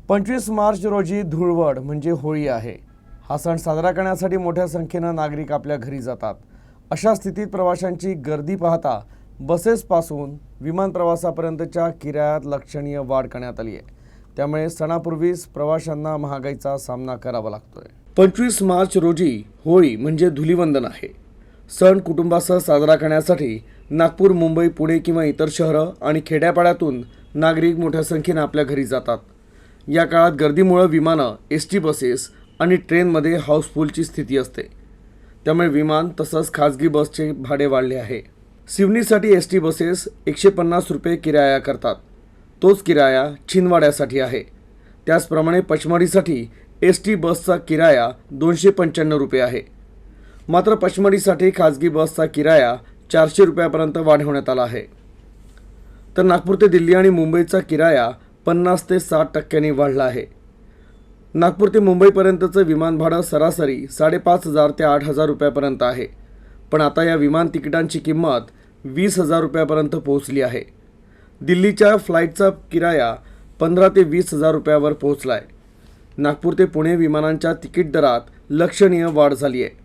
25 मार्च रोजी धुळवड म्हणजे होळी आहे। हा सण साजरा करण्यासाठी मोठ्या संख्येने नागरिक आपल्या घरी जातात। अशा स्थितीत प्रवाशांची गर्दी पाहता बसेसपासून विमान प्रवासापर्यंतच्या किरायात लक्षणीय वाढ करण्यात आली आहे। त्यामुळे सणापूर्वीच प्रवाशांना महागाईचा सामना करावा लागतोय। 25 मार्च रोजी होळी म्हणजे धुलीवंदन आहे। सण कुटुंबासह साजरा करण्यासाठी नागपूर, मुंबई, पुणे किंवा इतर शहरं आणि खेड्यापाड्यातून नागरिक मोठ्या संख्येने आपल्या घरी जातात। या काळात गर्दीमुळे विमानं, एसटी बसेस आणि ट्रेनमध्ये हाऊसफुलची स्थिती असते। त्यामुळे विमान तसंच खाजगी बसचे भाडे वाढले आहे। सिवनीसाठी एसटी बसेस 150 रुपये किराया करतात। तोच किराया छिंदवाड्यासाठी आहे। त्याचप्रमाणे पचमढीसाठी एसटी बसचा किराया 295 रुपये आहे। मात्र पचमढीसाठी खाजगी बसचा किराया 400 रुपयापर्यंत वाढवण्यात आला आहे। तर नागपूर ते दिल्ली आणि मुंबईचा किराया 50 ते 60% वाढला आहे। नागपूर ते मुंबईपर्यंतचं विमान भाडं सरासरी 5,500 ते 8,000 रुपयापर्यंत आहे। पण आता या विमान तिकिटांची किंमत 20,000 रुपयापर्यंत पोहोचली आहे। दिल्लीच्या फ्लाईटचा किराया 15 ते 20,000 रुपयावर पोहोचला आहे। नागपूर ते पुणे विमानांच्या तिकीट दरात लक्षणीय वाढ झाली आहे।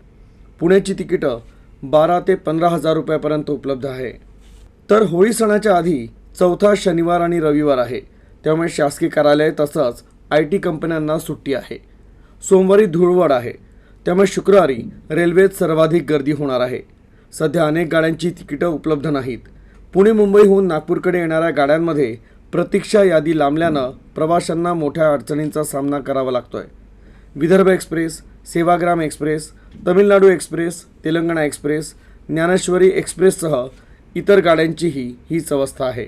पुण्याची तिकीटं 12 ते 15,000 रुपयापर्यंत उपलब्ध आहे। तर होळी सणाच्या आधी चौथा शनिवार आणि रविवार आहे। त्यामुळे शासकीय कार्यालय तसंच IT कंपन्यांना सुट्टी आहे। सोमवारी धुळवड आहे। त्यामुळे शुक्रवारी रेल्वेत सर्वाधिक गर्दी होणार आहे। सध्या अनेक गाड्यांची तिकीटं उपलब्ध नाहीत। पुणे मुंबईहून नागपूरकडे येणाऱ्या गाड्यांमध्ये प्रतीक्षा यादी लांबल्यानं प्रवाशांना मोठ्या अडचणींचा सामना करावा लागतोय। Vidarbha express, Sevagram express, Tamil Nadu express, Telangana express, Dnyaneshwari एक्सप्रेससह इतर गाड्यांचीही हीच अवस्था आहे।